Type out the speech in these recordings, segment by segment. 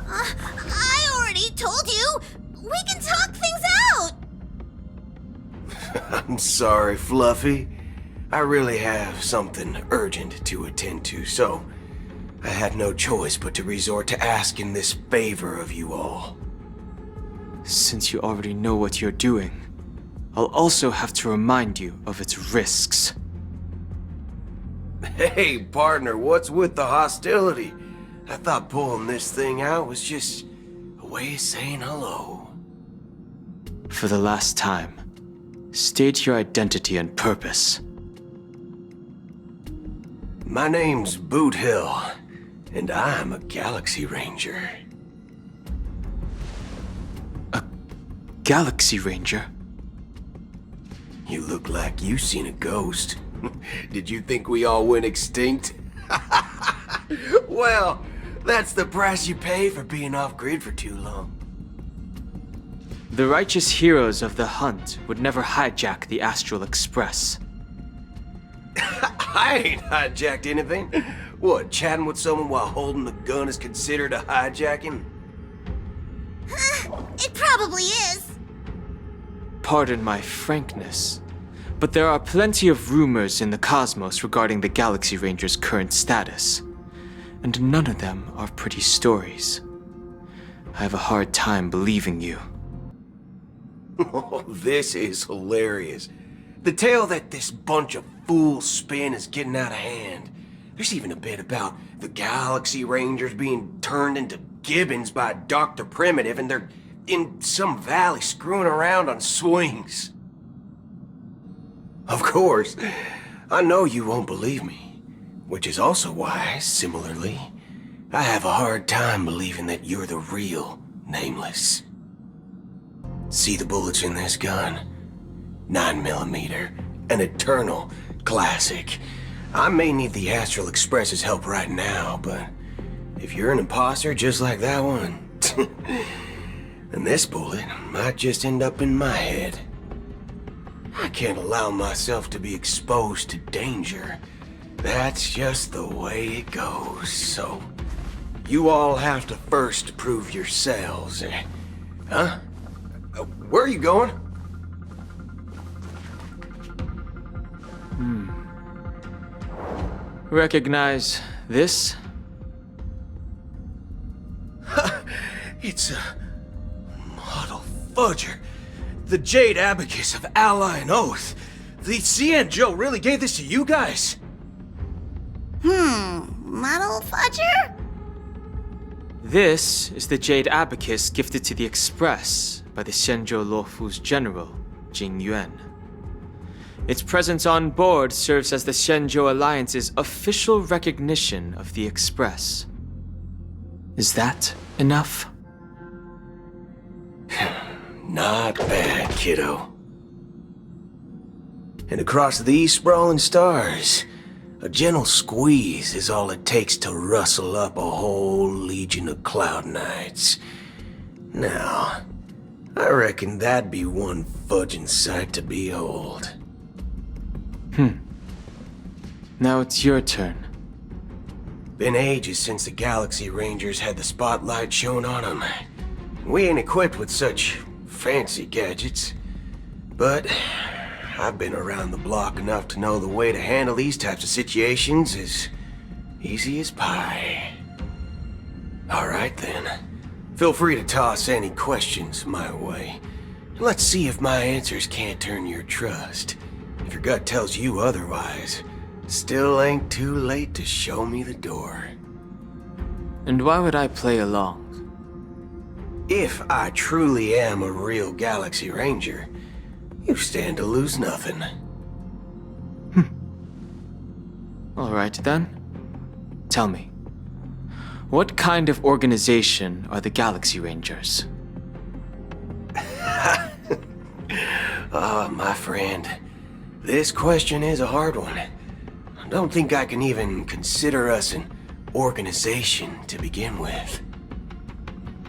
I already told you! We can talk things out! I'm sorry, Fluffy. I really have something urgent to attend to, so I had no choice but to resort to asking this favor of you all. Since you already know what you're doing, I'll also have to remind you of its risks. Hey, partner, what's with the hostility? I thought pulling this thing out was just a way of saying hello. For the last time, state your identity and purpose. My name's Boothill, and I'm a Galaxy Ranger. A Galaxy Ranger? You look like you seen a ghost. Did you think we all went extinct? Well, that's the price you pay for being off-grid for too long. The righteous heroes of the hunt would never hijack the Astral Express. I ain't hijacked anything. What, chatting with someone while holding the gun is considered a hijacking? It probably is. Pardon my frankness, but there are plenty of rumors in the cosmos regarding the Galaxy Ranger's current status, and none of them are pretty stories. I have a hard time believing you. Oh, this is hilarious. The tale that this bunch of fools spin is getting out of hand. There's even a bit about the Galaxy Rangers being turned into gibbons by Dr. Primitive, and they're in some valley screwing around on swings. Of course, I know you won't believe me, which is also why, similarly, I have a hard time believing that you're the real Nameless. See the bullets in this gun? 9mm, an eternal classic. I may need the Astral Express's help right now, but if you're an imposter just like that one, then this bullet might just end up in my head. I can't allow myself to be exposed to danger. That's just the way it goes, so you all have to first prove yourselves. Huh? Where are you going? Recognize this? It's a model fudger. The Jade Abacus of Ally and Oath. The CN Joe really gave this to you guys? Model fudger? This is the Jade Abacus gifted to the Express by the Shenzhou Luofu's general, Jing Yuan. Its presence on board serves as the Shenzhou Alliance's official recognition of the Express. Is that enough? Not bad, kiddo. And across these sprawling stars, a gentle squeeze is all it takes to rustle up a whole legion of Cloud Knights. Now, I reckon that'd be one fudging sight to behold. Now it's your turn. Been ages since the Galaxy Rangers had the spotlight shone on them. We ain't equipped with such fancy gadgets, but I've been around the block enough to know the way to handle these types of situations is easy as pie. All right then, feel free to toss any questions my way. Let's see if my answers can't turn your trust. If your gut tells you otherwise, still ain't too late to show me the door. And why would I play along? If I truly am a real Galaxy Ranger, you stand to lose nothing. All right then. Tell me, what kind of organization are the Galaxy Rangers? Oh, my friend, this question is a hard one. I don't think I can even consider us an organization to begin with.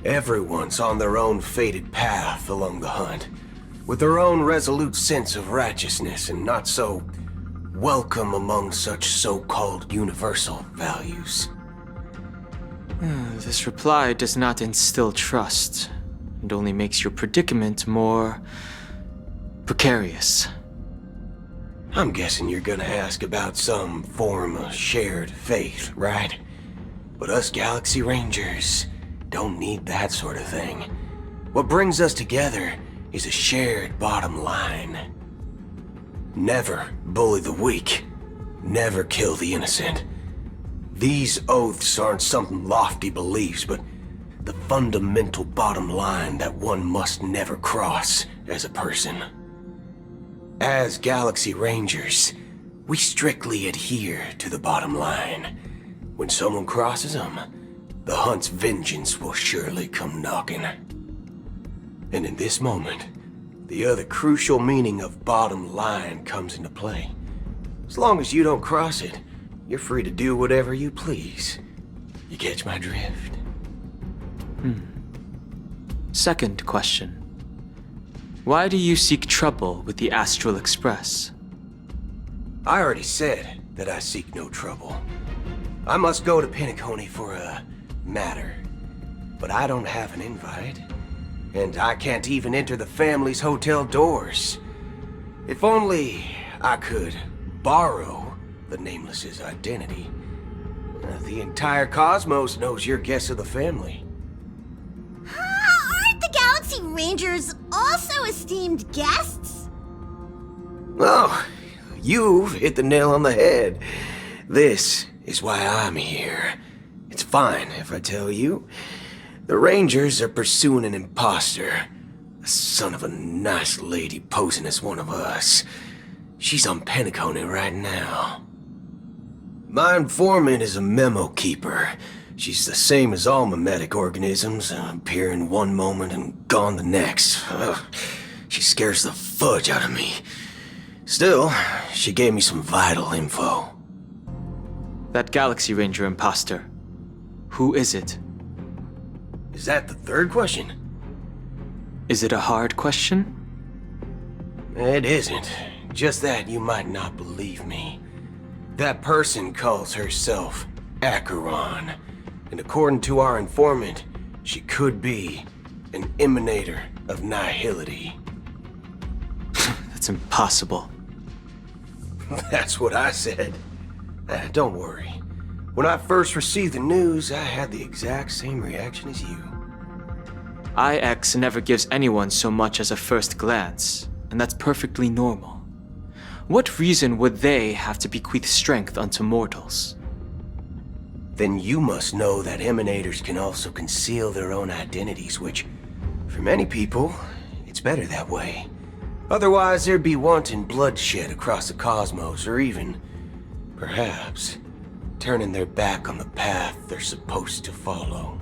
Everyone's on their own fated path along the hunt, with their own resolute sense of righteousness and not so welcome among such so-called universal values. This reply does not instill trust, and only makes your predicament more precarious. I'm guessing you're gonna ask about some form of shared faith, right? But us Galaxy Rangers don't need that sort of thing. What brings us together is a shared bottom line. Never bully the weak. Never kill the innocent. These oaths aren't some lofty beliefs, but the fundamental bottom line that one must never cross as a person. As Galaxy Rangers, we strictly adhere to the bottom line. When someone crosses them, the hunt's vengeance will surely come knocking. And in this moment, the other crucial meaning of bottom line comes into play. As long as you don't cross it, you're free to do whatever you please. You catch my drift? Second question. Why do you seek trouble with the Astral Express? I already said that I seek no trouble. I must go to Penacony for a matter. But I don't have an invite. And I can't even enter the family's hotel doors. If only I could borrow the Nameless's identity. The entire cosmos knows you're guests of the family. Aren't the Galaxy Rangers also esteemed guests? Oh, you've hit the nail on the head. This is why I'm here. It's fine if I tell you. The Rangers are pursuing an imposter. A son of a nice lady posing as one of us. She's on Penacony right now. My informant is a memo keeper. She's the same as all mimetic organisms, appearing one moment and gone the next. Ugh, she scares the fudge out of me. Still, she gave me some vital info. That Galaxy Ranger imposter. Who is it? Is that the third question? Is it a hard question? It isn't. Just that you might not believe me. That person calls herself Acheron. And according to our informant, she could be an emanator of nihility. That's impossible. That's what I said. Don't worry. When I first received the news, I had the exact same reaction as you. IX never gives anyone so much as a first glance, and that's perfectly normal. What reason would they have to bequeath strength unto mortals? Then you must know that emanators can also conceal their own identities, which, for many people, it's better that way. Otherwise, there'd be wanton bloodshed across the cosmos, or even, perhaps, turning their back on the path they're supposed to follow.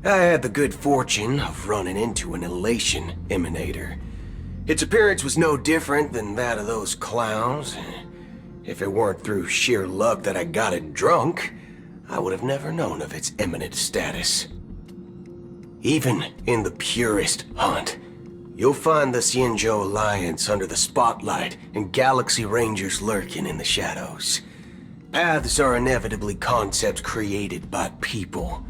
I had the good fortune of running into an elation emanator. Its appearance was no different than that of those clowns. If it weren't through sheer luck that I got it drunk, I would have never known of its eminent status. Even in the purest hunt, you'll find the Xianzhou Alliance under the spotlight and Galaxy Rangers lurking in the shadows. Paths are inevitably concepts created by people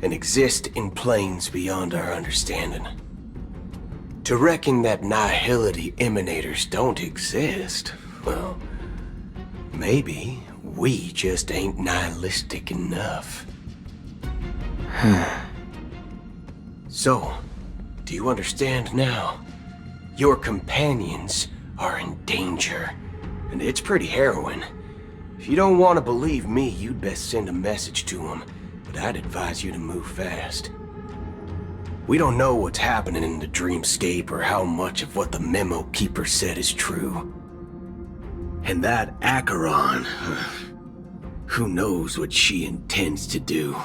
and exist in planes beyond our understanding. To reckon that nihility emanators don't exist, well, maybe we just ain't nihilistic enough. So, do you understand now? Your companions are in danger, and it's pretty harrowing. If you don't want to believe me, you'd best send a message to them, but I'd advise you to move fast. We don't know what's happening in the dreamscape or how much of what the memo keeper said is true. And that Acheron, who knows what she intends to do.